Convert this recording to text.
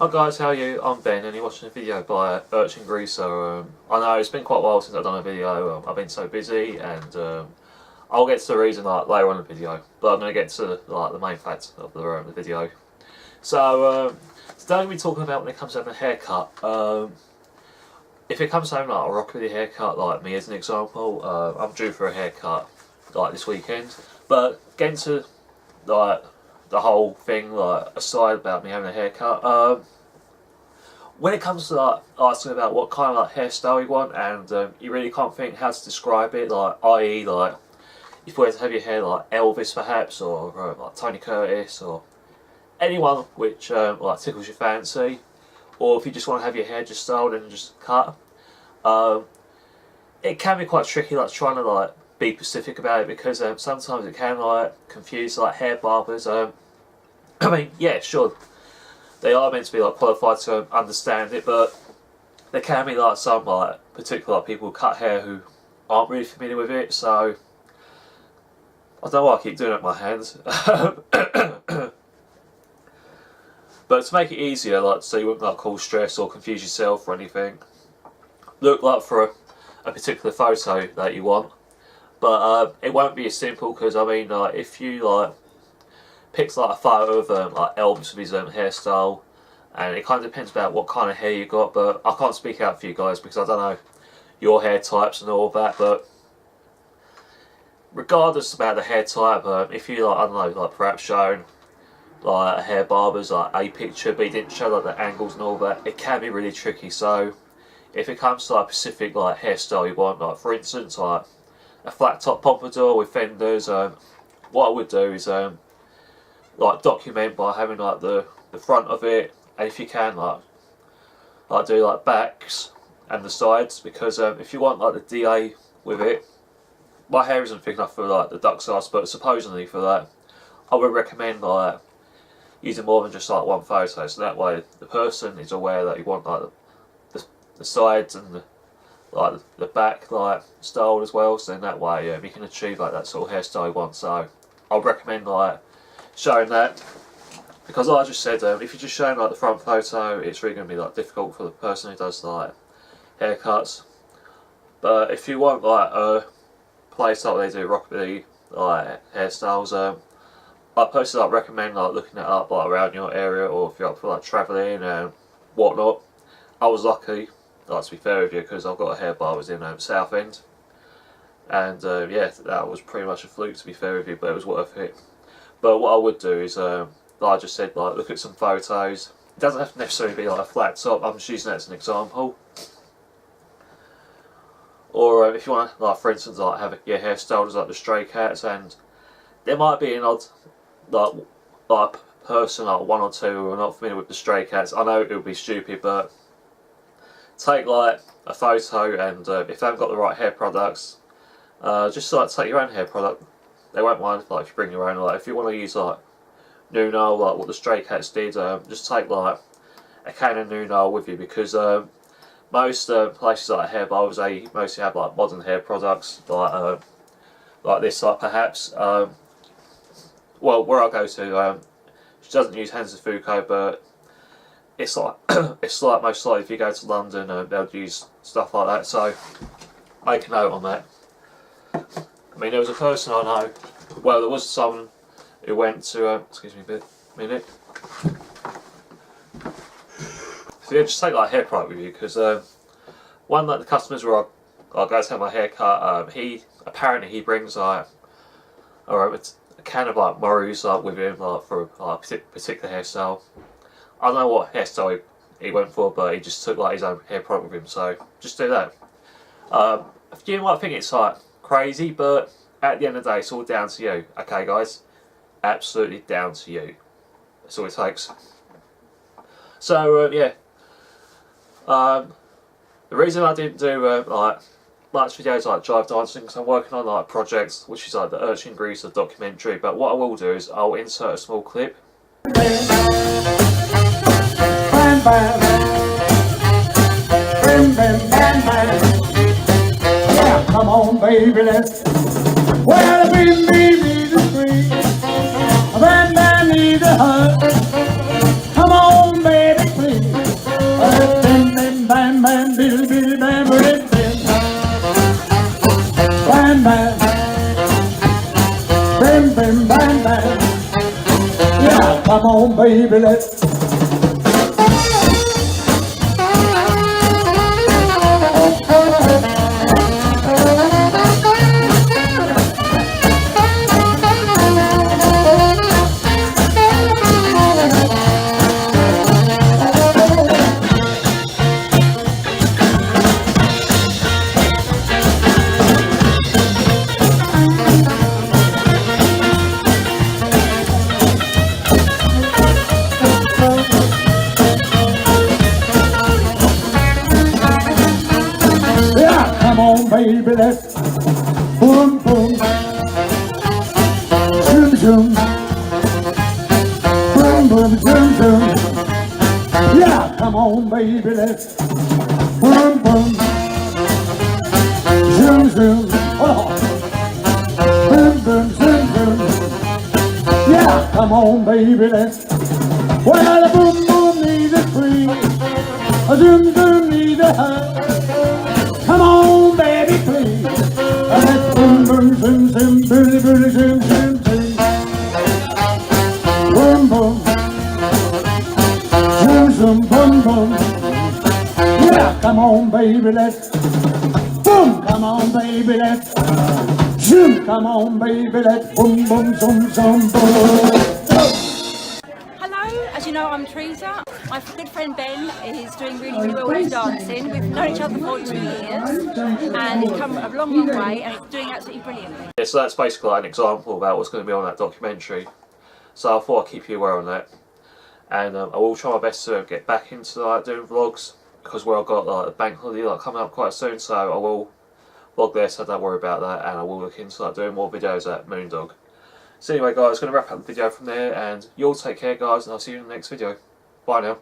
Hi guys, how are you? I'm Ben and you're watching a video by Urchin Greaser. I know it's been quite a while since I've done a video. I've been so busy, and I'll get to the reason later on in the video, but I'm going to get to the main fact of the video. So today I'm going to be talking about when it comes down to haircut. If it comes down like a rockabilly haircut, like me as an example, I'm due for a haircut like this weekend. But getting to like the whole thing, like aside about me having a haircut, when it comes to like asking about what kind of like hairstyle you want, and you really can't think how to describe it, like i.e. like if you wanted to have your hair like Elvis perhaps, or like Tony Curtis, or anyone which like tickles your fancy, or if you just want to have your hair just styled and just cut, it can be quite tricky like trying to like be specific about it, because sometimes it can like confuse like hair barbers. I mean, yeah, sure, they are meant to be like qualified to understand it, but there can be like some like particular like, people who cut hair who aren't really familiar with it. So I don't know why I keep doing it with my hands. But to make it easier, like so you wouldn't like cause stress or confuse yourself or anything, look like for a particular photo that you want. But it won't be as simple, because I mean, if you like pick like a photo of like Elvis with his hairstyle, and it kind of depends about what kind of hair you got. But I can't speak out for you guys because I don't know your hair types and all of that. But regardless about the hair type, if you like, I don't know, like perhaps shown like a hair barber's like a picture, but he didn't show like the angles and all that, it can be really tricky. So if it comes to like a specific like hairstyle you want, like for instance like a flat top pompadour with fenders, what I would do is like document by having like the front of it, and if you can like do like backs and the sides, because if you want like the DA with it, my hair isn't thick enough for like the duck's ass, but supposedly for that I would recommend like using more than just like one photo, so that way the person is aware that you want like the sides and the back like style as well, so then that way you can achieve like that sort of hairstyle you want. So I'll recommend like showing that, because like I just said, if you're just showing like the front photo, it's really going to be like difficult for the person who does like haircuts. But if you want like a place like they do rockabilly like hairstyles, I personally like recommend like looking it up like around your area, or if you're up for like travelling and whatnot. I was lucky, like, to be fair with you, because I've got a hair barber's in Southend, and yeah, that was pretty much a fluke, to be fair with you, but it was worth it. But what I would do is, like I just said, like look at some photos. It doesn't have to necessarily be like a flat top, I'm just using that as an example. Or if you want to, like for instance, like have your hair styled as like the Stray Cats, and there might be an odd like person, like one or two who are not familiar with the Stray Cats. I know it would be stupid, but take like a photo, and if they haven't got the right hair products, just like take your own hair product. They won't mind like if you bring your own. Like if you want to use like Nuno, like what the Stray Cats did, just take like a can of Nuno with you, because most places like hair barbers, they mostly have like modern hair products like this, like perhaps well, where I go to, she doesn't use Hands of Foucault, but it's like it's like most likely if you go to London, they'll use stuff like that. So make a note on that. I mean, there was a person I know. Well, there was someone who went to. Excuse me a minute. So yeah, just take like a hair product with you, because one like the customers where I go to have my hair cut, he apparently he brings like a can of like Murray's like with him like for like a particular hairstyle. I don't know what hairstyle he went for, but he just took like his own hair product with him, so just do that. You might think it's like crazy, but at the end of the day it's all down to you. Okay guys, absolutely down to you. That's all it takes. So yeah, the reason I didn't do like much videos like Jive dancing, because I'm working on like projects which is like the Urchin Greaser documentary, but what I will do is I'll insert a small clip. Yeah, come on, baby, let's. Well, we need the free. Bam, bam, need the hug. Come on, baby, please. Yeah, come on, baby, let's. Yeah, come on, baby, let's. Boom, boom. Zoom, zoom. Boom, boom, zoom, zoom. Yeah, come on, baby, let's. Boom, boom. Zoom, zoom. Oh. Boom, boom, zoom, zoom. Yeah, come on, baby, let's. Well, a boom, boom needs a tree. A zoom, zoom needs a hug. Come on, baby, please. Let's boom, boom, zoom, zoom, booty, booty, zoom, zoom, zoom. Boom, boom. Zoom, zoom, boom, boom. Yeah, come on, baby, let's. Boom, come on, baby, let's. Zoom, come on, baby, let's. Boom, boom, zoom, zoom, boom. Hello, as you know, I'm Teresa. My good friend Ben is doing really well with dancing. We've known each other for 2 years and it's come a long, long way and it's doing absolutely brilliantly. Yeah, so that's basically like an example about what's going to be on that documentary. So I thought I'd keep you aware on that. And I will try my best to get back into like doing vlogs because I've got like a bank holiday like coming up quite soon, so I will vlog there, so don't worry about that, and I will look into like doing more videos at Moondog. So anyway guys, going to wrap up the video from there, and you'll take care guys, and I'll see you in the next video. Bye now.